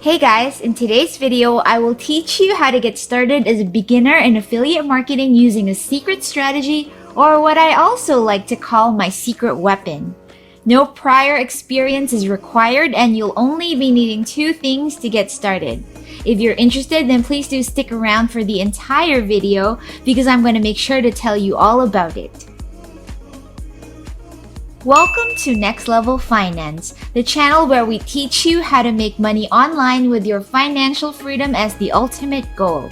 Hey guys, in today's video, I will teach you how to get started as a beginner in affiliate marketing using a secret strategy, or what I also like to call my secret weapon. No prior experience is required and you'll only be needing two things to get started. If you're interested, then please do stick around for the entire video because I'm going to make sure to tell you all about it. Welcome to Next Level Finance, the channel where we teach you how to make money online with your financial freedom as the ultimate goal.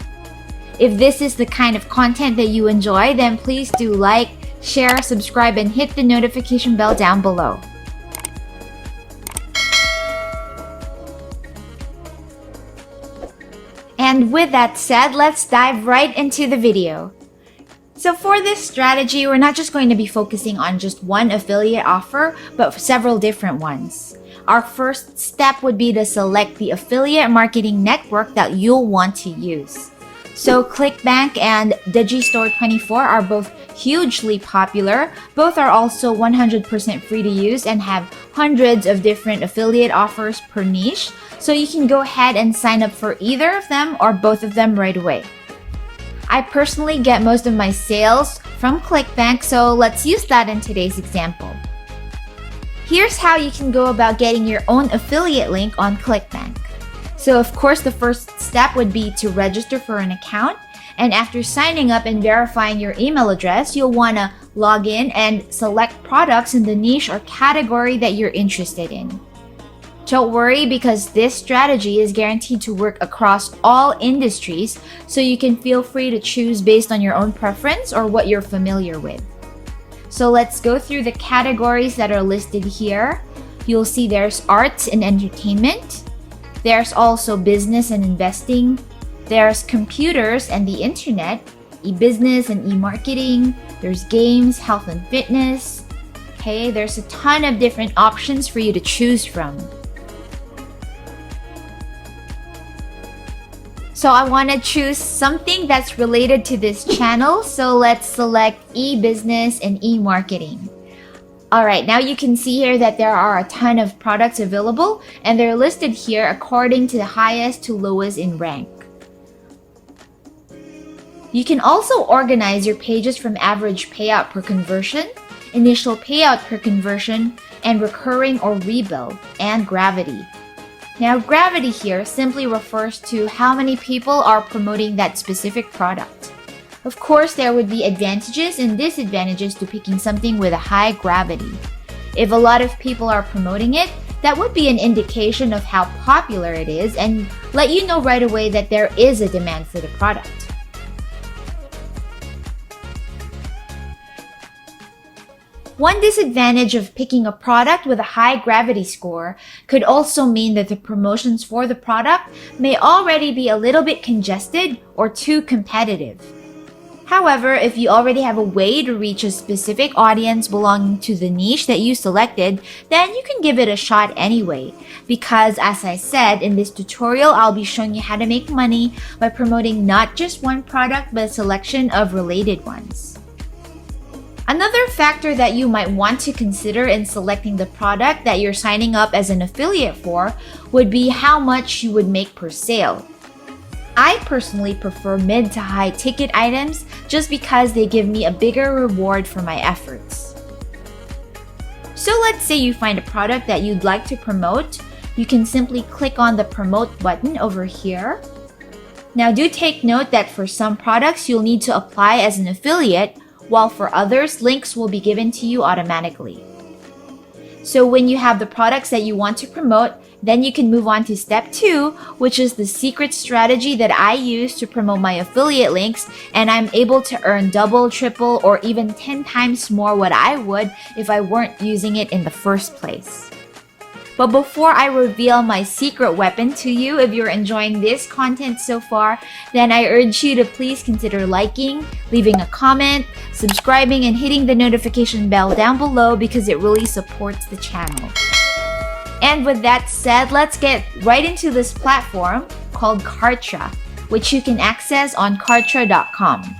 If this is the kind of content that you enjoy, then please do like, share, subscribe, and hit the notification bell down below. And with that said, let's dive right into the video. So for this strategy, we're not just going to be focusing on just one affiliate offer, but several different ones. Our first step would be to select the affiliate marketing network that you'll want to use. So ClickBank and Digistore24 are both hugely popular. Both are also 100% free to use and have hundreds of different affiliate offers per niche. So you can go ahead and sign up for either of them or both of them right away. I personally get most of my sales from ClickBank, so let's use that in today's example. Here's how you can go about getting your own affiliate link on ClickBank. So of course, the first step would be to register for an account, and after signing up and verifying your email address, you'll want to log in and select products in the niche or category that you're interested in. Don't worry, because this strategy is guaranteed to work across all industries, so you can feel free to choose based on your own preference or what you're familiar with. So let's go through the categories that are listed here. You'll see there's arts and entertainment. There's also business and investing. There's computers and the internet, e-business and e-marketing. There's games, health and fitness. Okay, there's a ton of different options for you to choose from. So I want to choose something that's related to this channel, so let's select e-business and e-marketing. Alright, now you can see here that there are a ton of products available and they're listed here according to the highest to lowest in rank. You can also organize your pages from average payout per conversion, initial payout per conversion, and recurring or rebuild, and gravity. Now, gravity here simply refers to how many people are promoting that specific product. Of course, there would be advantages and disadvantages to picking something with a high gravity. If a lot of people are promoting it, that would be an indication of how popular it is and let you know right away that there is a demand for the product. One disadvantage of picking a product with a high gravity score could also mean that the promotions for the product may already be a little bit congested or too competitive. However, if you already have a way to reach a specific audience belonging to the niche that you selected, then you can give it a shot anyway. Because as I said, in this tutorial, I'll be showing you how to make money by promoting not just one product, but a selection of related ones. Another factor that you might want to consider in selecting the product that you're signing up as an affiliate for would be how much you would make per sale. I personally prefer mid to high ticket items just because they give me a bigger reward for my efforts. So let's say you find a product that you'd like to promote. You can simply click on the promote button over here. Now do take note that for some products you'll need to apply as an affiliate, while for others, links will be given to you automatically. So when you have the products that you want to promote, then you can move on to step 2, which is the secret strategy that I use to promote my affiliate links, and I'm able to earn double, triple, or even 10 times more what I would if I weren't using it in the first place. But before I reveal my secret weapon to you, if you're enjoying this content so far, then I urge you to please consider liking, leaving a comment, subscribing, and hitting the notification bell down below because it really supports the channel. And with that said, let's get right into this platform called Kartra, which you can access on Kartra.com.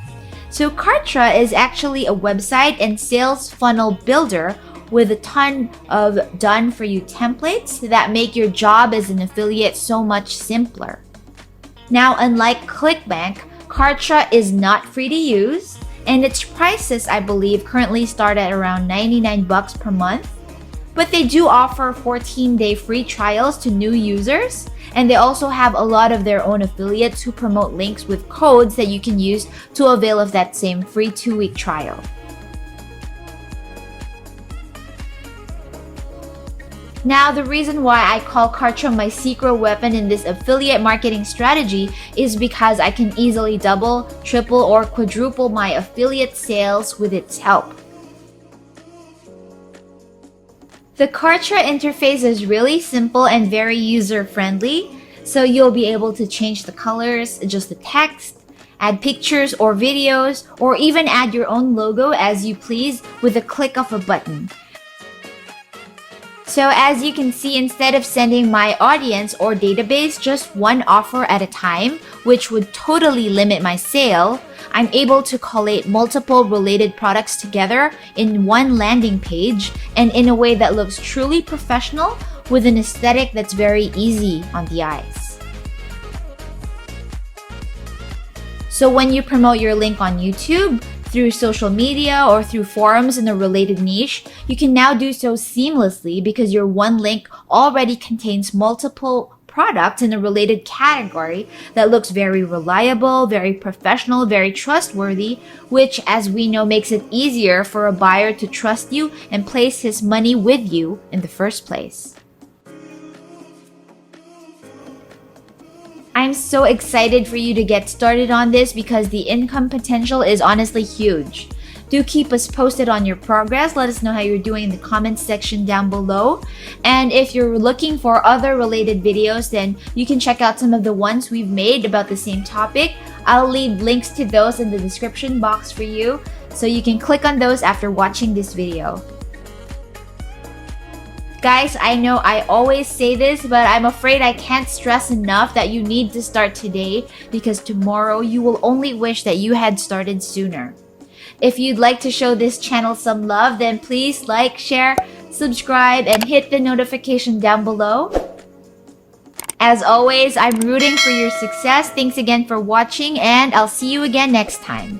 So Kartra is actually a website and sales funnel builder with a ton of done-for-you templates that make your job as an affiliate so much simpler. Now, unlike ClickBank, Kartra is not free to use, and its prices, I believe, currently start at around $99 per month. But they do offer 14-day free trials to new users, and they also have a lot of their own affiliates who promote links with codes that you can use to avail of that same free 2-week trial. Now, the reason why I call Kartra my secret weapon in this affiliate marketing strategy is because I can easily double, triple, or quadruple my affiliate sales with its help. The Kartra interface is really simple and very user-friendly, so you'll be able to change the colors, adjust the text, add pictures or videos, or even add your own logo as you please with a click of a button. So as you can see, instead of sending my audience or database just one offer at a time, which would totally limit my sale, I'm able to collate multiple related products together in one landing page and in a way that looks truly professional with an aesthetic that's very easy on the eyes. So when you promote your link on YouTube, through social media, or through forums in a related niche, you can now do so seamlessly because your one link already contains multiple products in a related category that looks very reliable, very professional, very trustworthy, which, as we know, makes it easier for a buyer to trust you and place his money with you in the first place. I'm so excited for you to get started on this because the income potential is honestly huge. Do keep us posted on your progress. Let us know how you're doing in the comments section down below. And if you're looking for other related videos, then you can check out some of the ones we've made about the same topic. I'll leave links to those in the description box for you, so you can click on those after watching this video. Guys, I know I always say this, but I'm afraid I can't stress enough that you need to start today because tomorrow you will only wish that you had started sooner. If you'd like to show this channel some love, then please like, share, subscribe, and hit the notification down below. As always, I'm rooting for your success. Thanks again for watching, and I'll see you again next time.